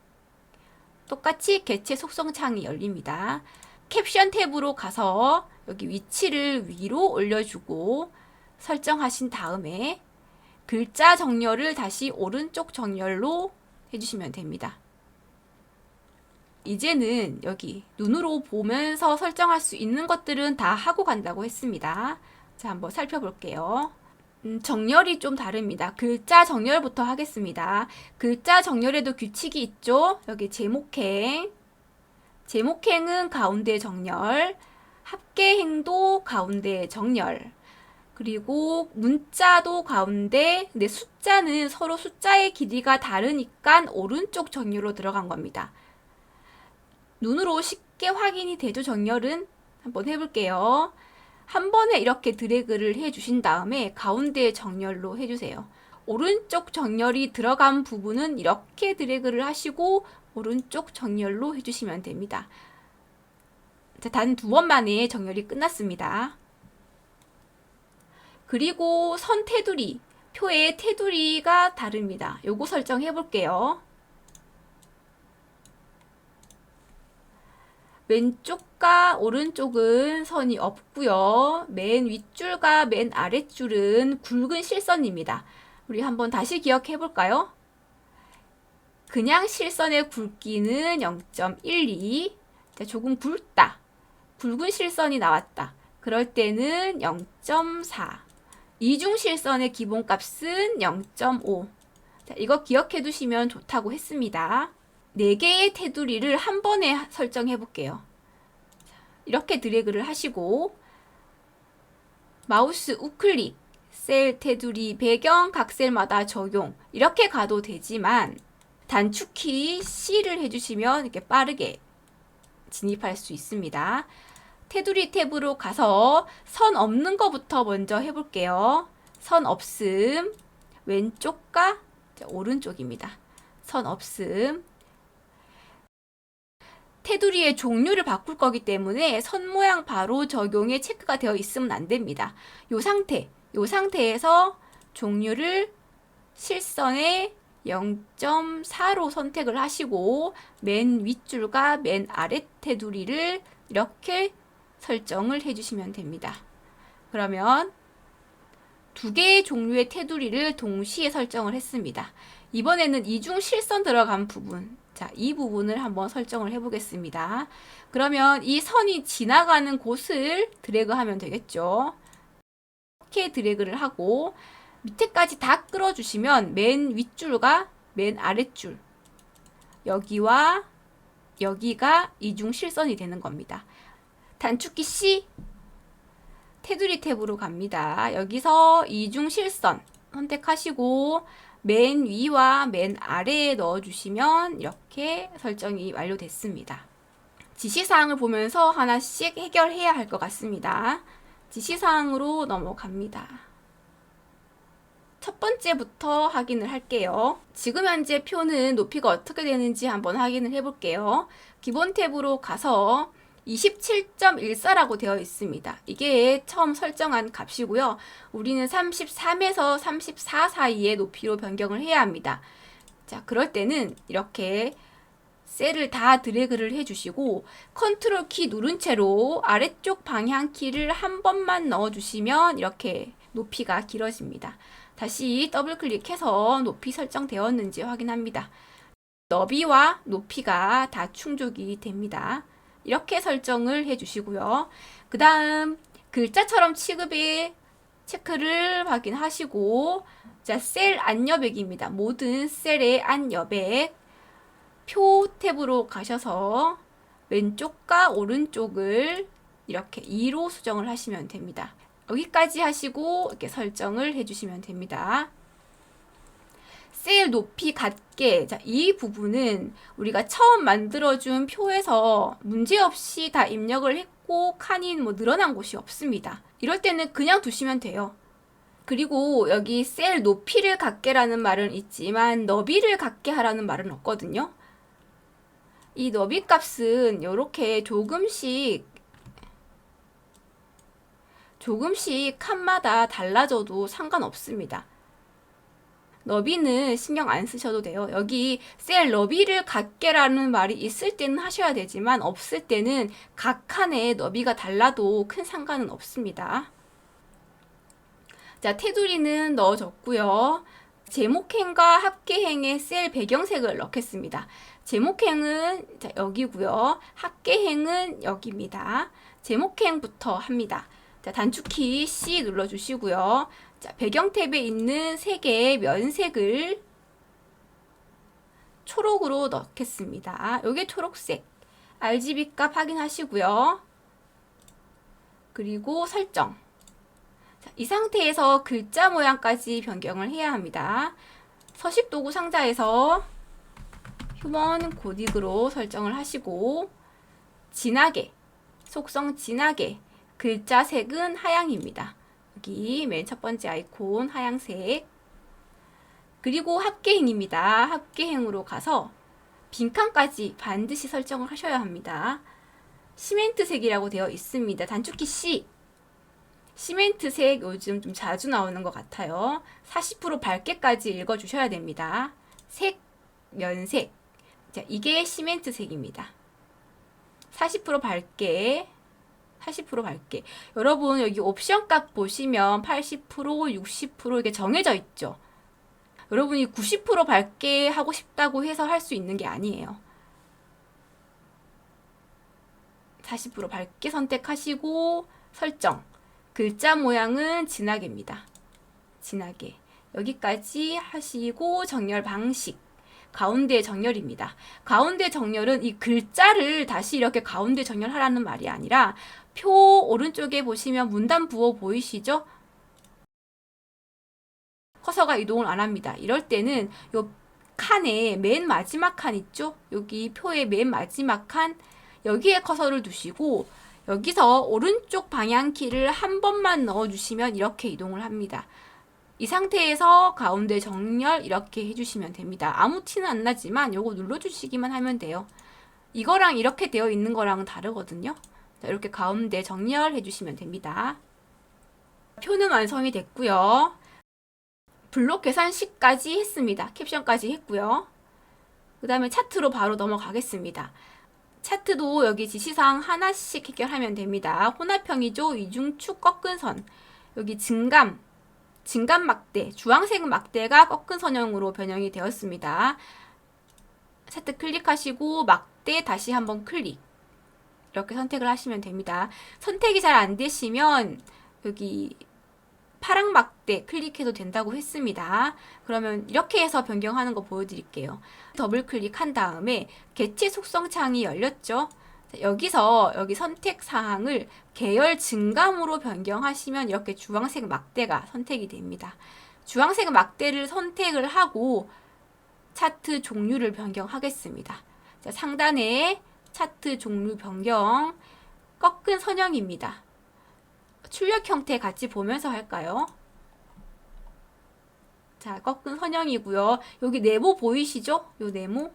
똑같이 개체 속성 창이 열립니다. 캡션 탭으로 가서 여기 위치를 위로 올려주고 설정하신 다음에 글자 정렬을 다시 오른쪽 정렬로 해주시면 됩니다. 이제는 여기 눈으로 보면서 설정할 수 있는 것들은 다 하고 간다고 했습니다. 자, 한번 살펴볼게요. 정렬이 좀 다릅니다. 글자 정렬부터 하겠습니다. 글자 정렬에도 규칙이 있죠. 여기 제목행. 제목행은 가운데 정렬. 합계행도 가운데 정렬. 그리고 문자도 가운데, 근데 숫자는 서로 숫자의 길이가 다르니까 오른쪽 정렬로 들어간 겁니다. 눈으로 쉽게 확인이 되죠, 정렬은? 한번 해볼게요. 한 번에 이렇게 드래그를 해주신 다음에 가운데 정렬로 해주세요. 오른쪽 정렬이 들어간 부분은 이렇게 드래그를 하시고 오른쪽 정렬로 해주시면 됩니다. 단 2번만에 정렬이 끝났습니다. 그리고 선 테두리, 표의 테두리가 다릅니다. 요거 설정해 볼게요. 왼쪽과 오른쪽은 선이 없고요. 맨 윗줄과 맨 아랫줄은 굵은 실선입니다. 우리 한번 다시 기억해 볼까요? 그냥 실선의 굵기는 0.12. 조금 굵다. 굵은 실선이 나왔다. 그럴 때는 0.4. 이중 실선의 기본값은 0.5. 이거 기억해 두시면 좋다고 했습니다. 4개의 테두리를 한 번에 설정해 볼게요. 이렇게 드래그를 하시고 마우스 우클릭, 셀 테두리 배경 각 셀마다 적용 이렇게 가도 되지만 단축키 C를 해주시면 이렇게 빠르게 진입할 수 있습니다. 테두리 탭으로 가서 선 없는 거부터 먼저 해볼게요. 선 없음, 왼쪽과 오른쪽입니다. 선 없음. 테두리의 종류를 바꿀 거기 때문에 선 모양 바로 적용에 체크가 되어 있으면 안 됩니다. 요 상태에서 종류를 실선에 0.4로 선택을 하시고 맨 윗줄과 맨 아랫 테두리를 이렇게 설정을 해주시면 됩니다. 그러면 2개의 종류의 테두리를 동시에 설정을 했습니다. 이번에는 이중 실선 들어간 부분, 자, 이 부분을 한번 설정을 해보겠습니다. 그러면 이 선이 지나가는 곳을 드래그하면 되겠죠. 이렇게 드래그를 하고 밑에까지 다 끌어주시면 맨 윗줄과 맨 아랫줄, 여기와 여기가 이중 실선이 되는 겁니다. 단축키 C, 테두리 탭으로 갑니다. 여기서 이중 실선 선택하시고 맨 위와 맨 아래에 넣어주시면 이렇게 설정이 완료됐습니다. 지시사항을 보면서 하나씩 해결해야 할 것 같습니다. 지시사항으로 넘어갑니다. 첫 번째부터 확인을 할게요. 지금 현재 표는 높이가 어떻게 되는지 한번 확인을 해볼게요. 기본 탭으로 가서 27.14라고 되어 있습니다. 이게 처음 설정한 값이고요. 우리는 33에서 34 사이의 높이로 변경을 해야 합니다. 자, 그럴 때는 이렇게 셀을 다 드래그를 해주시고 컨트롤 키 누른 채로 아래쪽 방향 키를 한 번만 넣어주시면 이렇게 높이가 길어집니다. 다시 더블 클릭해서 높이 설정되었는지 확인합니다. 너비와 높이가 다 충족이 됩니다. 이렇게 설정을 해주시고요. 그 다음 글자처럼 취급의 체크를 확인하시고, 자, 셀 안여백입니다. 모든 셀의 안여백, 표 탭으로 가셔서 왼쪽과 오른쪽을 이렇게 2로 수정을 하시면 됩니다. 여기까지 하시고 이렇게 설정을 해주시면 됩니다. 셀 높이 같게, 자, 이 부분은 우리가 처음 만들어준 표에서 문제없이 다 입력을 했고 칸이 뭐 늘어난 곳이 없습니다. 이럴 때는 그냥 두시면 돼요. 그리고 여기 셀 높이를 같게라는 말은 있지만 너비를 같게 하라는 말은 없거든요. 이 너비 값은 이렇게 조금씩 칸마다 달라져도 상관없습니다. 너비는 신경 안 쓰셔도 돼요. 여기 셀 너비를 같게라는 말이 있을 때는 하셔야 되지만 없을 때는 각 칸에 너비가 달라도 큰 상관은 없습니다. 자, 테두리는 넣어줬고요. 제목행과 합계행의 셀 배경색을 넣겠습니다. 제목행은 여기고요. 합계행은 여기입니다. 제목행부터 합니다. 자, 단축키 C 눌러주시고요. 자, 배경 탭에 있는 3개의 면색을 초록으로 넣겠습니다. 요게 초록색. RGB 값 확인하시고요. 그리고 설정. 자, 이 상태에서 글자 모양까지 변경을 해야 합니다. 서식 도구 상자에서 휴먼 고딕으로 설정을 하시고 진하게, 속성 진하게, 글자 색은 하향입니다. 여기 맨 첫 번째 아이콘 하향색. 그리고 합계행입니다. 합계행으로 가서 빈칸까지 반드시 설정을 하셔야 합니다. 시멘트색이라고 되어 있습니다. 단축키 C. 시멘트색 요즘 좀 자주 나오는 것 같아요. 40% 밝게까지 읽어주셔야 됩니다. 색, 면색. 자, 이게 시멘트색입니다. 40% 밝게, 40% 밝게. 여러분 여기 옵션 값 보시면 80%, 60% 이게 정해져 있죠. 여러분이 90% 밝게 하고 싶다고 해서 할 수 있는 게 아니에요. 40% 밝게 선택하시고 설정. 글자 모양은 진하게입니다. 진하게. 여기까지 하시고 정렬 방식. 가운데 정렬입니다. 가운데 정렬은 이 글자를 다시 이렇게 가운데 정렬하라는 말이 아니라 표 오른쪽에 보시면 문단 부호 보이시죠? 커서가 이동을 안 합니다. 이럴 때는 요 칸에 맨 마지막 칸 있죠? 여기 표의 맨 마지막 칸 여기에 커서를 두시고 여기서 오른쪽 방향키를 한 번만 넣어주시면 이렇게 이동을 합니다. 이 상태에서 가운데 정렬 이렇게 해주시면 됩니다. 아무 티는 안 나지만 요거 눌러주시기만 하면 돼요. 이거랑 이렇게 되어 있는 거랑은 다르거든요. 자, 이렇게 가운데 정렬 해주시면 됩니다. 표는 완성이 됐고요. 블록 계산식까지 했습니다. 캡션까지 했고요. 그 다음에 차트로 바로 넘어가겠습니다. 차트도 여기 지시사항 하나씩 해결하면 됩니다. 혼합형이죠. 이중축 꺾은 선. 여기 증감 막대, 주황색 막대가 꺾은 선형으로 변형이 되었습니다. 차트 클릭하시고 막대 다시 한번 클릭. 이렇게 선택을 하시면 됩니다. 선택이 잘 안 되시면 여기 파랑 막대 클릭해도 된다고 했습니다. 그러면 이렇게 해서 변경하는 거 보여드릴게요. 더블 클릭한 다음에 개체 속성 창이 열렸죠. 여기서 여기 선택 사항을 계열 증감으로 변경하시면 이렇게 주황색 막대가 선택이 됩니다. 주황색 막대를 선택을 하고 차트 종류를 변경하겠습니다. 자, 상단에 차트 종류 변경 꺾은 선형입니다. 출력 형태 같이 보면서 할까요? 자, 꺾은 선형이고요. 여기 네모 보이시죠? 요 네모.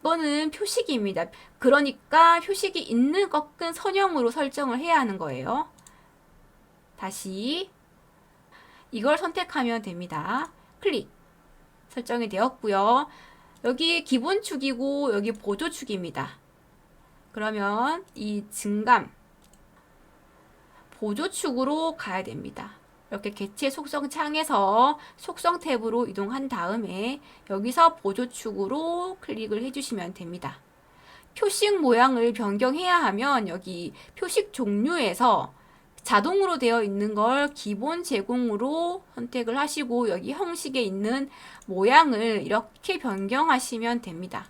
이거는 표식입니다. 그러니까 표식이 있는 꺾은 선형으로 설정을 해야 하는 거예요. 다시 이걸 선택하면 됩니다. 클릭. 설정이 되었고요. 여기 기본축이고 여기 보조축입니다. 그러면 이 증감 보조축으로 가야 됩니다. 이렇게 개체 속성 창에서 속성 탭으로 이동한 다음에 여기서 보조축으로 클릭을 해주시면 됩니다. 표식 모양을 변경해야 하면 여기 표식 종류에서 자동으로 되어 있는 걸 기본 제공으로 선택을 하시고 여기 형식에 있는 모양을 이렇게 변경하시면 됩니다.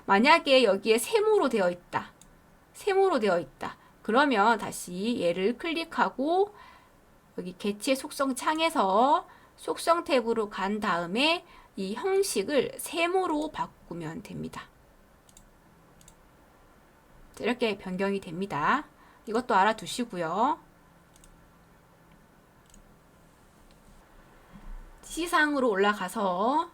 만약에 여기에 세모로 되어 있다. 세모로 되어 있다. 그러면 다시 얘를 클릭하고 여기 개체 속성 창에서 속성 탭으로 간 다음에 이 형식을 세모로 바꾸면 됩니다. 이렇게 변경이 됩니다. 이것도 알아두시고요. 지시사항으로 올라가서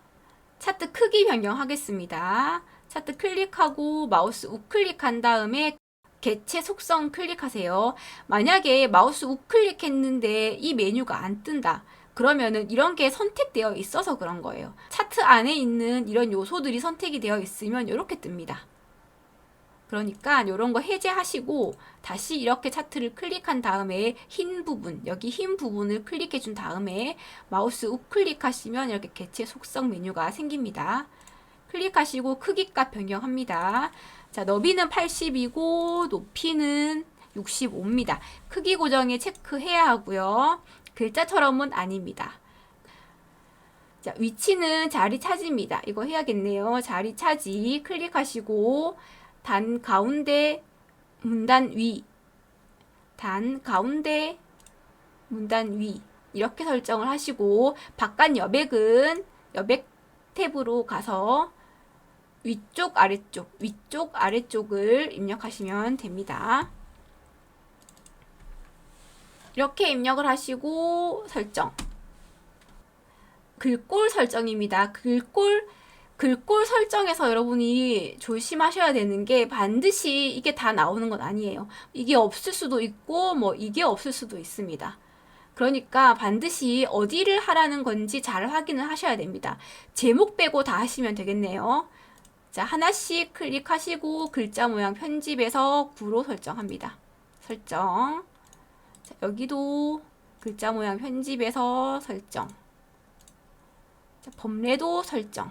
차트 크기 변경하겠습니다. 차트 클릭하고 마우스 우클릭한 다음에 개체 속성 클릭하세요. 만약에 마우스 우클릭했는데 이 메뉴가 안 뜬다. 그러면은 이런 게 선택되어 있어서 그런 거예요. 차트 안에 있는 이런 요소들이 선택이 되어 있으면 이렇게 뜹니다. 그러니까 이런 거 해제하시고 다시 이렇게 차트를 클릭한 다음에 흰 부분, 여기 흰 부분을 클릭해 준 다음에 마우스 우클릭하시면 이렇게 개체 속성 메뉴가 생깁니다. 클릭하시고 크기 값 변경합니다. 자, 너비는 80이고 높이는 65입니다. 크기 고정에 체크해야 하고요. 글자처럼은 아닙니다. 자, 위치는 자리 차지입니다. 이거 해야겠네요. 자리 차지 클릭하시고 단 가운데 문단 위, 단 가운데 문단 위 이렇게 설정을 하시고 바깥 여백은 여백 탭으로 가서 위쪽 아래쪽을 입력하시면 됩니다. 이렇게 입력을 하시고 설정. 글꼴 설정입니다. 글꼴 설정에서 여러분이 조심하셔야 되는 게 반드시 이게 다 나오는 건 아니에요. 이게 없을 수도 있고 뭐 이게 없을 수도 있습니다. 그러니까 반드시 어디를 하라는 건지 잘 확인을 하셔야 됩니다. 제목 빼고 다 하시면 되겠네요. 자, 하나씩 클릭하시고 글자 모양 편집해서 구로 설정합니다. 설정. 자, 여기도 글자 모양 편집해서 설정. 자, 범례도 설정.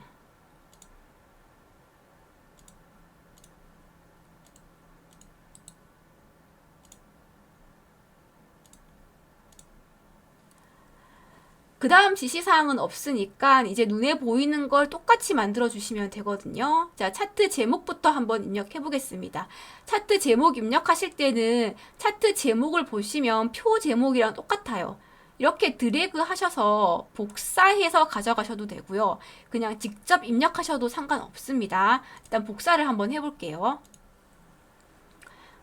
그 다음 지시사항은 없으니까 이제 눈에 보이는 걸 똑같이 만들어 주시면 되거든요. 자, 차트 제목부터 한번 입력해 보겠습니다. 차트 제목 입력하실 때는 차트 제목을 보시면 표 제목이랑 똑같아요. 이렇게 드래그 하셔서 복사해서 가져가셔도 되고요. 그냥 직접 입력하셔도 상관없습니다. 일단 복사를 한번 해볼게요.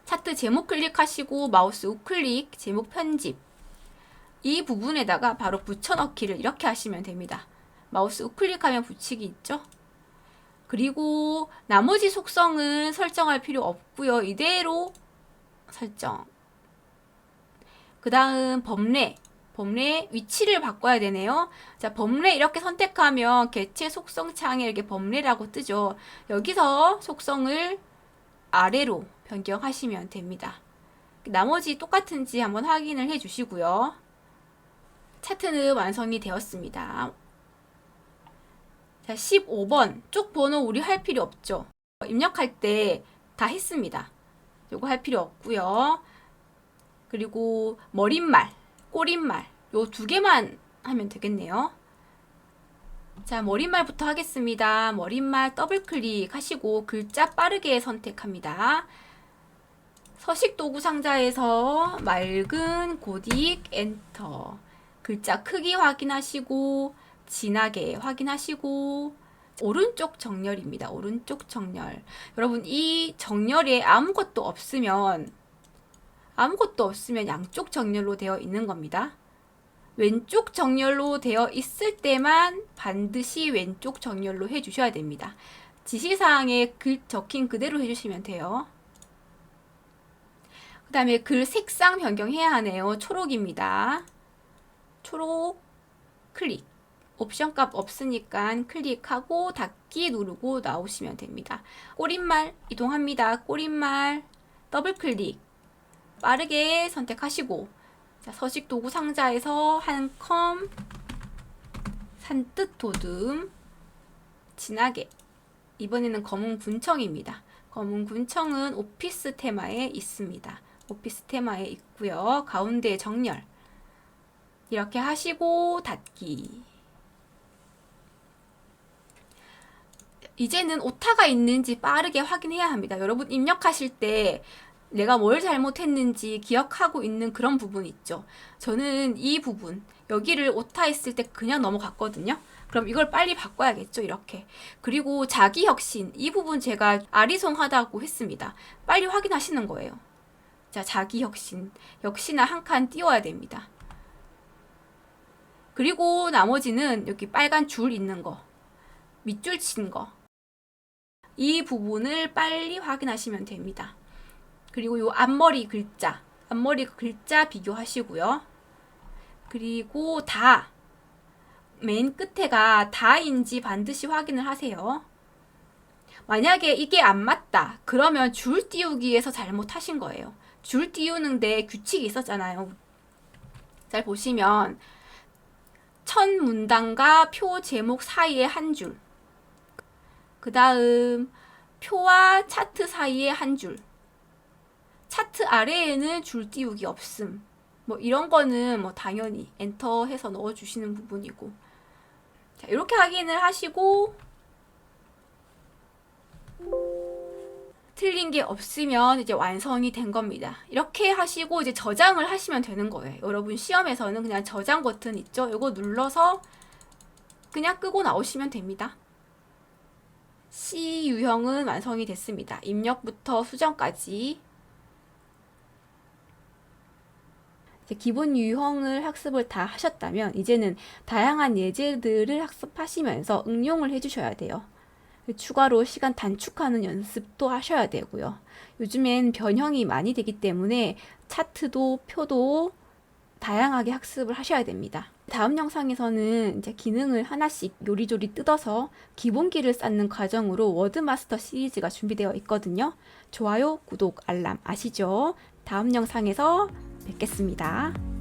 차트 제목 클릭하시고 마우스 우클릭, 제목 편집. 이 부분에다가 바로 붙여넣기를 이렇게 하시면 됩니다. 마우스 우클릭하면 붙이기 있죠? 그리고 나머지 속성은 설정할 필요 없고요. 이대로 설정. 그 다음 범례 위치를 바꿔야 되네요. 자, 범례 이렇게 선택하면 개체 속성 창에 이렇게 범례라고 뜨죠. 여기서 속성을 아래로 변경하시면 됩니다. 나머지 똑같은지 한번 확인을 해 주시고요. 차트는 완성이 되었습니다. 자, 15번 쪽 번호 우리 할 필요 없죠. 입력할 때 다 했습니다. 요거 할 필요 없고요. 그리고 머릿말, 꼬릿말 요 두 개만 하면 되겠네요. 자, 머릿말부터 하겠습니다. 머릿말 더블 클릭하시고 글자 빠르게 선택합니다. 서식 도구 상자에서 맑은 고딕 엔터. 글자 크기 확인하시고 진하게 확인하시고 오른쪽 정렬입니다. 오른쪽 정렬. 여러분 이 정렬에 아무것도 없으면 양쪽 정렬로 되어 있는 겁니다. 왼쪽 정렬로 되어 있을 때만 반드시 왼쪽 정렬로 해주셔야 됩니다. 지시사항에 적힌 그대로 해주시면 돼요. 그 다음에 글 색상 변경해야 하네요. 초록입니다. 초록 클릭. 옵션 값 없으니까 클릭하고 닫기 누르고 나오시면 됩니다. 꼬릿말 이동합니다. 꼬릿말 더블 클릭. 빠르게 선택하시고 자, 서식 도구 상자에서 한컴 산뜻 도둠 진하게 이번에는 검은 군청입니다. 검은 군청은 오피스 테마에 있습니다. 오피스 테마에 있고요. 가운데 정렬 이렇게 하시고 닫기. 이제는 오타가 있는지 빠르게 확인해야 합니다. 여러분 입력하실 때 내가 뭘 잘못했는지 기억하고 있는 그런 부분 있죠. 저는 이 부분 여기를 오타 했을 때 그냥 넘어갔거든요. 그럼 이걸 빨리 바꿔야겠죠. 이렇게. 그리고 자기 혁신 이 부분 제가 아리송하다고 했습니다. 빨리 확인하시는 거예요. 자, 자기 혁신 역시나 한 칸 띄워야 됩니다. 그리고 나머지는 여기 빨간 줄 있는 거 밑줄 친 거 이 부분을 빨리 확인하시면 됩니다. 그리고 요 앞머리 글자 비교하시고요. 그리고 맨 끝에가 다인지 반드시 확인을 하세요. 만약에 이게 안 맞다 그러면 줄 띄우기에서 잘못하신 거예요. 줄 띄우는데 규칙이 있었잖아요. 잘 보시면 첫 문단과 표 제목 사이에 한 줄, 그 다음 표와 차트 사이에 한 줄, 차트 아래에는 줄 띄우기 없음. 뭐 이런 거는 뭐 당연히 엔터 해서 넣어주시는 부분이고. 자, 이렇게 확인을 하시고 틀린 게 없으면 이제 완성이 된 겁니다. 이렇게 하시고 이제 저장을 하시면 되는 거예요. 여러분 시험에서는 그냥 저장 버튼 있죠? 이거 눌러서 그냥 끄고 나오시면 됩니다. C 유형은 완성이 됐습니다. 입력부터 수정까지. 이제 기본 유형을 학습을 다 하셨다면 이제는 다양한 예제들을 학습하시면서 응용을 해주셔야 돼요. 추가로 시간 단축하는 연습도 하셔야 되고요. 요즘엔 변형이 많이 되기 때문에 차트도 표도 다양하게 학습을 하셔야 됩니다. 다음 영상에서는 이제 기능을 하나씩 요리조리 뜯어서 기본기를 쌓는 과정으로 워드마스터 시리즈가 준비되어 있거든요. 좋아요, 구독, 알람 아시죠? 다음 영상에서 뵙겠습니다.